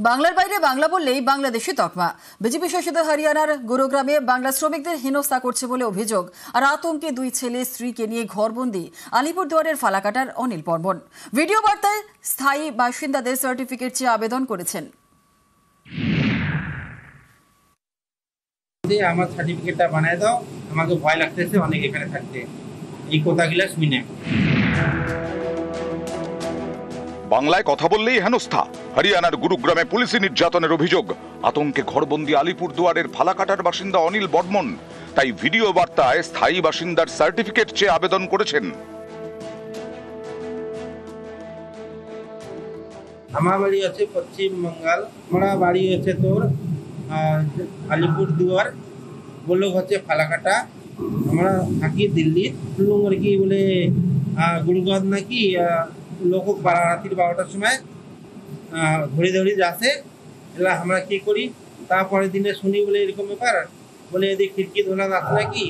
বাংলার বাইরে বাংলা বললেই বাংলাদেশি তকমা। বিজেপি শাসিত হরিয়ানার গুরুগ্রামে বাংলা শ্রমিকদের হেনস্থা করছে বলে অভিযোগ। আর আতঙ্কে দুই ছেলে স্ত্রীকে নিয়ে ঘরবন্দি আলিপুরদুয়ারের ফালাকাটার অনিল বর্মন। ভিডিও বার্তায় স্থায়ী বাসিন্দাদের সার্টিফিকেট চেয়ে আবেদন করেছেন। আমার সার্টিফিকেটটা বানায় দাও, আমাকে ভয় লাগতেছে অনেক এখানে থাকতে, এই কথাগুলো শুনে। বাংলায় কথা বললেই হেনস্থা। হরিয়ানার গুরুগ্রামে পুলিশি নির্যাতনের অভিযোগ। আতঙ্কে ঘরবন্দি আলিপুরদুয়ারের ফালাকাটার বাসিন্দা অনিল বর্মন। তাই ভিডিও বার্তায় স্থায়ী বাসিন্দার সার্টিফিকেট চেয়ে আবেদন করেছেন। আমার বাড়ি আছে পশ্চিম বঙ্গাল, আমরা বাড়ি হচ্ছে তোর আলিপুরদুয়ার, ব্লক হচ্ছে ফালাকাটা। আমরা থাকি দিল্লি। শুনলাম আর কি বলে গুরুগ্রাম নাকি লোক রাত্রি 12টার সময় ধরে ধরে যাচ্ছে। এলা আমরা কি করি, তারপরের দিনে শুনি বলে এরকম ব্যাপার, বলে এদিকে খিড়কি ধোলা আছে নাকি,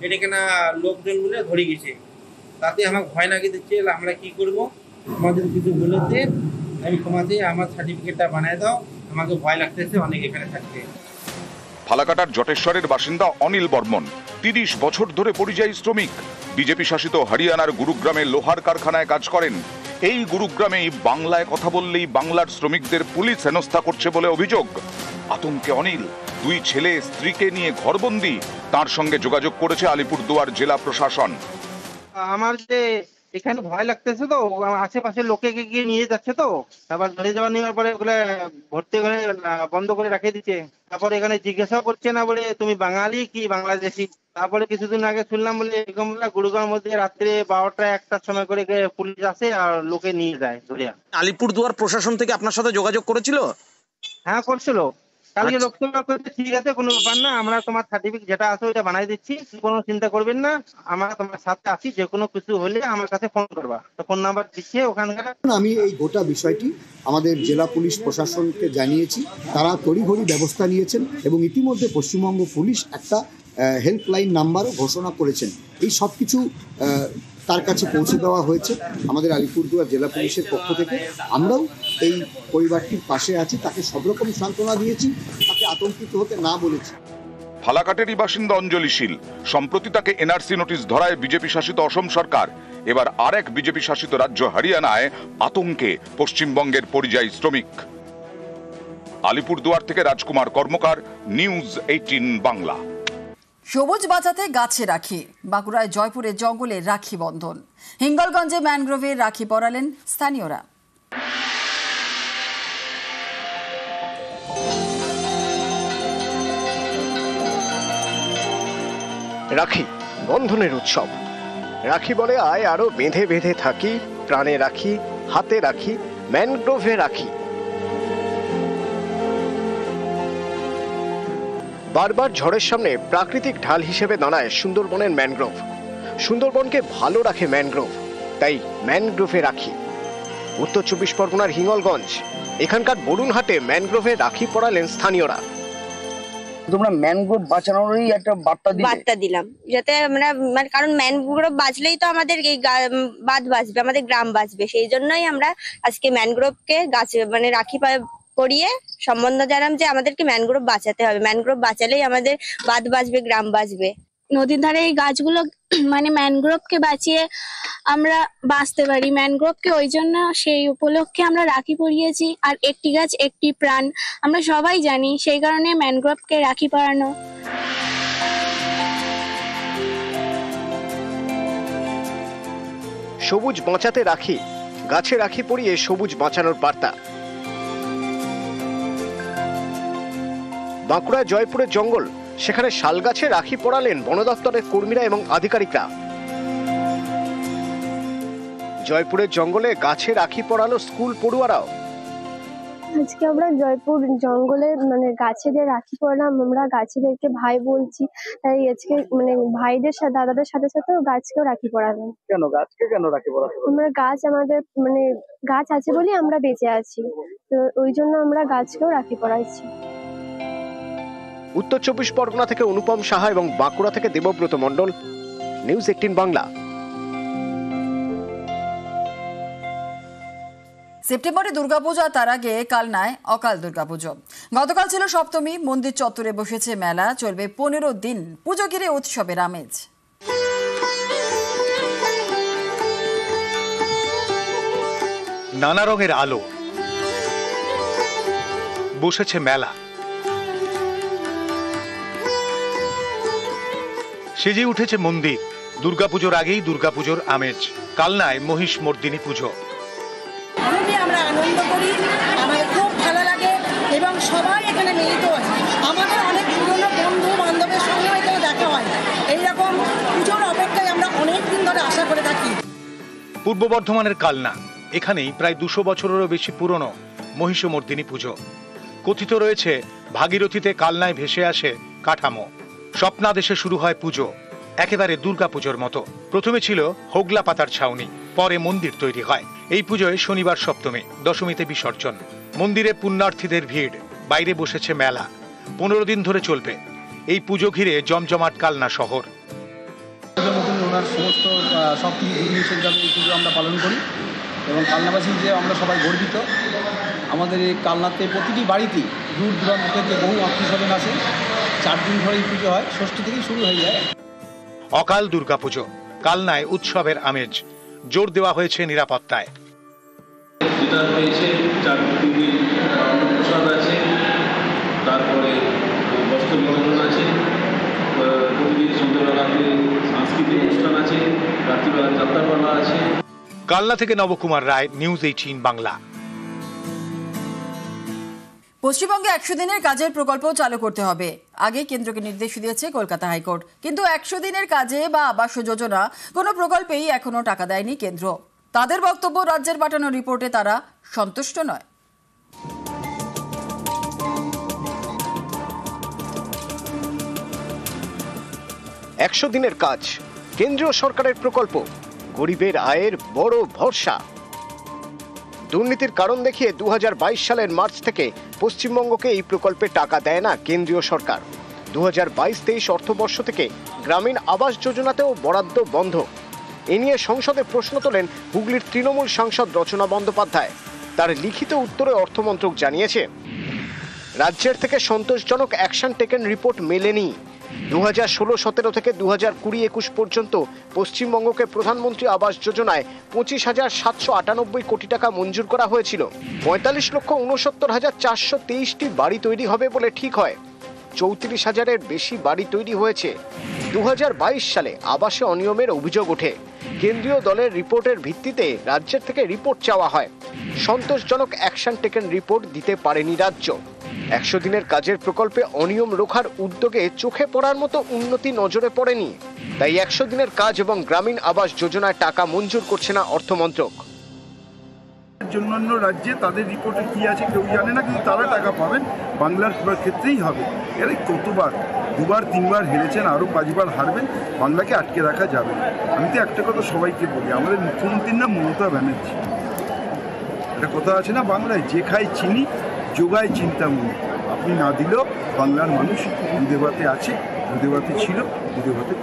এটা কেনা লোকজন বলে ধরে গেছে। তাতে আমার ভয় নাকি দিচ্ছে। এলা আমরা কি করবো, আমাদের কিছু বলেছে, আমি তোমাদের আমার সার্টিফিকেটটা বানায় দাও, আমাকে ভয় লাগতেছে অনেক এখানে থাকতে। ফালাকাটার জটেশ্বরের বাসিন্দা অনিল বর্মন 30 বছর ধরে পরিযায়ী শ্রমিক। বিজেপি শাসিত হরিয়ানার গুরুগ্রামে লোহার কারখানায় কাজ করেন। এই গুরুগ্রামেই বাংলায় কথা বললেই বাংলার শ্রমিকদের পুলিশ হেনস্থা করছে বলে অভিযোগ। আতঙ্কে অনিল দুই ছেলে স্ত্রীকে নিয়ে ঘরবন্দি। তার সঙ্গে যোগাযোগ করেছে আলিপুরদুয়ার জেলা প্রশাসন। আমার যে এখানে ভয় লাগতেছে, তো আশেপাশে লোকে গিয়ে নিয়ে যাচ্ছে, তো আবার ধরে যাওয়া নেওয়ার পরে ওগুলো ভর্তি করে বন্ধ করে রেখে দিচ্ছে। তারপরে এখানে জিজ্ঞাসা করছে না বলে তুমি বাঙালি কি বাংলাদেশি। তারপরে কিছুদিন আগে শুনলাম বলে এরকম গুরুগ্রামের মধ্যে রাত্রে 12টা 1টার সময় করে পুলিশ আসে আর লোকে নিয়ে যায় ধরে। আলিপুরদুয়ার প্রশাসন থেকে আপনার সাথে যোগাযোগ করেছিল? হ্যাঁ, করছিল কালকে। লোকসভা করতে ঠিক আছে, কোনো ব্যাপার না, আমরা তোমার সার্টিফিকেট যেটা আছে ওইটা বানাই দিচ্ছি, কোনো চিন্তা করবেন না, আমরা তোমার সাথে আছি, যে কোনো কিছু হলে আমার কাছে ফোন করবা। তো ফোন নাম্বার দিচ্ছে ওখানকার। আমি এই গোটা বিষয়টি আমাদের জেলা পুলিশ প্রশাসনকে জানিয়েছি, তারা তড়িঘড়ি ব্যবস্থা নিয়েছেন এবং ইতিমধ্যে পশ্চিমবঙ্গ পুলিশ একটা হেল্পলাইন নাম্বারও ঘোষণা করেছেন। এই সব কিছু তার কাছে পৌঁছে দেওয়া হয়েছে আমাদের আলিপুরদুয়ার জেলা পুলিশের পক্ষ থেকে। আমরাও এই পরিবারটির পাশে আছি, তাকে সব রকম সান্ত্বনা দিয়েছি, তাকে আতঙ্কিত হতে না বলেছি। ফালাকাটেরই বাসিন্দা অঞ্জলি শীল। সম্প্রতি তাকে এনআরসি নোটিশ ধরায় বিজেপি শাসিত অসম সরকার। এবার আরেক বিজেপি শাসিত রাজ্য হরিয়ানায় আতঙ্কে পশ্চিমবঙ্গের পরিযায়ী শ্রমিক। আলিপুরদুয়ার থেকে রাজকুমার কর্মকার, নিউজ 18 বাংলা। সবুজ বাঁচাতে গাছে রাখি। বাঁকুড়ায় জয়পুরে জঙ্গলে রাখি বন্ধন। হিঙ্গলগঞ্জে ম্যানগ্রোভে রাখি পরালেন স্থানীয়রা। রাখি বন্ধনের উৎসব। রাখি বলে আয় আরো বেঁধে বেঁধে থাকি, প্রাণে রাখি, হাতে রাখি, ম্যানগ্রোভে রাখি। বারবার ঝড়ের সামনে প্রাকৃতিক ঢাল হিসেবে দাঁড়ায় সুন্দরবনের ম্যানগ্রোভ। সুন্দরবনকে ভালো রাখে ম্যানগ্রোভ, তাই ম্যানগ্রোভে রাখি। উত্তর 24 পরগনার হিঙ্গলগঞ্জ, এখানকার বরুণহাটে ম্যানগ্রোভে রাখি পরালেন স্থানীয়রা। তোমরা ম্যানগ্রোভ বাঁচানোরই একটা বার্তা দিলাম, যাতে আমরা মানে, কারণ ম্যানগ্রোভ বাঁচলেই তো আমাদের এই বাঁধ বাঁচবে, আমাদের গ্রাম বাঁচবে। সেই জন্যই আমরা আজকে ম্যানগ্রোভকে গাছ মানে রাখি পরিয়ে সম্বন্ধ জানাম যে আমাদেরকে ম্যানগ্রোভ বাঁচাতে হবে। ম্যানগ্রোভ বাঁচালেই আমাদের বাঁধ বাঁচবে, গ্রাম বাঁচবে। নদীর ধারে এই গাছগুলো মানে ম্যানগ্রোভকে বাঁচিয়ে আমরা বাঁচতে পারি। ম্যানগ্রোভকে ওই জন্য সেই উপলক্ষে আমরা রাখি পরিয়েছি। আর একটি গাছ একটি প্রাণ আমরা সবাই জানি, সেই কারণে ম্যানগ্রোভকে রাখি পরানো। সবুজ বাঁচাতে রাখি, গাছে রাখি পরিয়ে সবুজ বাঁচানোর বার্তা। বাঁকুড়ায় জয়পুরের জঙ্গল, সেখানে শালগাছে রাখি পরালেন বন দপ্তরের কর্মীরা এবং আধিকারিকরা। জয়পুরের জঙ্গলে গাছে রাখি পরালো স্কুল পড়ুয়ারাও। আজকে আমরা জয়পুর জঙ্গলে মানে গাছেদের রাখি পরালাম। আমরা গাছেদেরকে ভাই বলছি, তাই আজকে মানে ভাইদের সাথে দাদাদের সাথে সাথেও গাছকেও রাখি পরালাম। কেন গাছকে কেন রাখি পরাতে? আমরা গাছ আমাদের মানে গাছ আছে বলেই আমরা বেঁচে আছি, তো ওই জন্য আমরা গাছকেও রাখি পরাইছি। উত্তর 24 পরগনা থেকে অনুপম সাহা এবং বাঁকুড়া থেকে দেবব্রত মণ্ডল, নিউজ 18 বাংলা। সেপ্টেম্বরে দুর্গাপুজো আর তার আগে কালনায় অকাল দুর্গাপুজো। গতকাল ছিল সপ্তমী, মন্দির চত্বরে বসেছে মেলা, চলবে 15 দিন পুজো ঘিরে উৎসবের আমেজ। নানা রঙের আলো, বসেছে মেলা, সেজে উঠেছে মন্দির। দুর্গাপুজোর আগেই দুর্গাপুজোর আমেজ। কালনায় মহিষ মর্দিনী পুজো। খুবই আমরা আনন্দ করি, আমাদের খুব ভালো লাগে এবং সবাই এখানে মিলিত হয়। আমাদের অনেক পুরনো বন্ধু বান্ধবের সঙ্গে এখানে দেখা হয়। এইরকম পুজোর অপেক্ষায় আমরা অনেক দিন ধরে আশা করে থাকি। পূর্ব বর্ধমানের কালনা, এখানেই প্রায় 200 বছরেরও বেশি পুরনো মহিষমর্দিনী পুজো। কথিত রয়েছে ভাগীরথীতে কালনায় ভেসে আসে কাঠামো। স্বপ্নাদেশে শুরু হয় পুজো, একেবারে দুর্গাপুজোর মতো। প্রথমে ছিল হোগলা পাতার ছাউনি, পরে মন্দির তৈরি হয়। এই পুজোয় শনিবার সপ্তমী, দশমীতে বিসর্জন। মন্দিরে পুণ্যার্থীদের ভিড়, বাইরে বসেছে মেলা। 15 দিন ধরে চলবে এই পুজো ঘিরে জমজমাট কালনা শহর। ওনার সমস্ত সব কিছু জিনিসের জন্য এই পুজো আমরা পালন করি এবং কালনাবাসী যে আমরা সবাই গর্বিত। আমাদের এই কালনাতে প্রতিটি বাড়িতেই দূর দূরান্ত থেকে বহু আত্মীয় স্বজন আসে। 4 দিন ধরে এই পুজো হয়, ষষ্ঠী থেকেই শুরু হয়ে যায়। অকাল দুর্গাপুজো, কালনায় উৎসবের আমেজ। জোর দেওয়া হয়েছে নিরাপত্তায়। যেটা হয়েছে 4 দিন প্রসাদ আছে, তারপরে বস্ত্র বিতরণ আছে, প্রতিদিন সন্ধ্যাবেলাতে সাংস্কৃতিক অনুষ্ঠান আছে, রাত্রিবেলা যাত্রাপালা আছে। কালনা থেকে নবকুমার রায়, নিউজ 18 বাংলা। পশ্চিমবঙ্গে 100 দিনের কাজের প্রকল্প চালু করতে হবে, আগে কেন্দ্রকে নির্দেশ দিয়েছে কলকাতা হাইকোর্ট। কিন্তু 100 দিনের কাজে বা আবাস যোজনা কোনো প্রকল্পেই এখনো টাকা দেয়নি কেন্দ্র। তাদের বক্তব্য, রাজ্যের পাঠানো রিপোর্টে তারা সন্তুষ্ট নয়। একশো দিনের কাজ কেন্দ্রীয় সরকারের প্রকল্প, গরিবের আয়ের বড় ভরসা। দুর্নীতির কারণ দেখিয়ে 2022 সালের মার্চ থেকে পশ্চিমবঙ্গকে এই প্রকল্পে টাকা দেয় না কেন্দ্রীয় সরকার। 2022-23 অর্থবর্ষ থেকে গ্রামীণ আবাস যোজনাতেও বরাদ্দ বন্ধ। এ নিয়ে সংসদে প্রশ্ন তোলেন হুগলির তৃণমূল সাংসদ রচনা বন্দ্যোপাধ্যায়। তার লিখিত উত্তরে অর্থমন্ত্রক জানিয়েছে, রাজ্যের থেকে সন্তোষজনক অ্যাকশন টেকেন রিপোর্ট মেলেনি। 2016-17 থেকে 2020-21 পর্যন্ত পশ্চিমবঙ্গকে প্রধানমন্ত্রী আবাস যোজনায় 25,798 কোটি টাকা মঞ্জুর করা হয়েছিল। 45,69,423টি বাড়ি তৈরি হবে বলে ঠিক হয়। 34,000-এর বেশি বাড়ি তৈরি হয়েছে। 2022 সালে আবাসে অনিয়মের অভিযোগ ওঠে। কেন্দ্রীয় দলের রিপোর্টের ভিত্তিতে রাজ্যের থেকে রিপোর্ট চাওয়া হয়। সন্তোষজনক অ্যাকশন টেকেন রিপোর্ট দিতে পারেনি রাজ্য। 100 দিনের কাজের প্রকল্পে অনিয়ম রোখার উদ্যোগে চোখে পড়ার মতো উন্নতি নজরে পড়েনি। তাই 100 দিনের কাজ এবং গ্রামীণ আবাস যোজনায় টাকা মঞ্জুর করছে না অর্থমন্ত্রক। অন্যান্য রাজ্যে তাদের রিপোর্টে কি আছে কেউ জানে না, কিন্তু তারা টাকা পাবেন, বাংলার ক্ষেত্রেই হবে। এরা কতবার 2বার 3বার হেরেছেন, আরও 5বার হারবেন, বাংলাকে আটকে রাখা যাবে না। আমি তো একটা কথা সবাইকে বলি, আমাদের মুখ্যমন্ত্রীর নাম মমতা ব্যানার্জি। একটা কথা আছে না বাংলায়, যে খায় চিনি যোগায় চিন্তামণি। আপনি না দিলেও বাংলার মানুষ দুধে ভাতে আছে, দুধে ভাতে ছিল, দুধে ভাতে।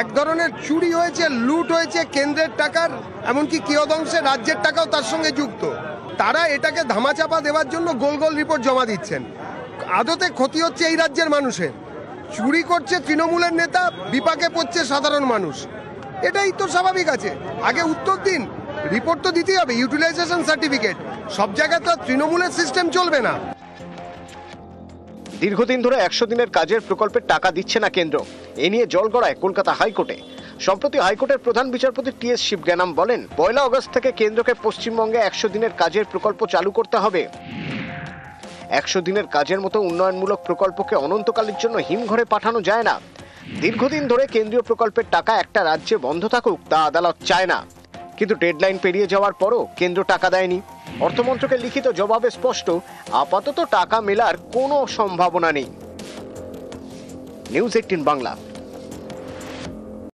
এক ধরনের চুরি হয়েছে, লুট হয়েছে কেন্দ্রের টাকার, এমনকি কিয়দংশে রাজ্যের টাকাও তার সঙ্গে যুক্ত। তারা এটাকে ধামাচাপা দেওয়ার জন্য গোল গোল রিপোর্ট জমা দিচ্ছেন। আদতে ক্ষতি হচ্ছে এই রাজ্যের মানুষের। চুরি করছে তৃণমূলের নেতা, বিপাকে পড়ছে সাধারণ মানুষ। এটাই তো স্বাভাবিক আছে। আগে উত্তর দিন, রিপোর্ট তো দিতেই হবে, ইউটিলাইজেশন সার্টিফিকেট। সব জায়গায় তো তৃণমূলের সিস্টেম চলবে না। দীর্ঘদিন ধরে 100 দিনের কাজের প্রকল্পের টাকা দিচ্ছে না কেন্দ্র। এ নিয়ে জল গড়ায় কলকাতা হাইকোর্টে। সম্প্রতি হাইকোর্টের প্রধান বিচারপতি টি.এস. শিবজ্ঞানাম বলেন, 1 আগস্ট থেকে কেন্দ্রকে পশ্চিমবঙ্গে 100 দিনের কাজের প্রকল্প চালু করতে হবে। 100 দিনের কাজের মতো উন্নয়নমূলক প্রকল্পকে অনন্তকালের জন্য হিমঘরে পাঠানো যায় না। দীর্ঘদিন ধরে কেন্দ্রীয় প্রকল্পের টাকা একটা রাজ্যে বন্ধ থাকুক, তা আদালত চায় না। কিন্তু ডেডলাইন পেরিয়ে যাওয়ার পরও কেন্দ্র টাকা দেয়নি। অর্থমন্ত্রকের লিখিত জবাবে স্পষ্ট, আপাতত টাকা মেলার কোনো সম্ভাবনা নেই। নিউজ 18 বাংলা।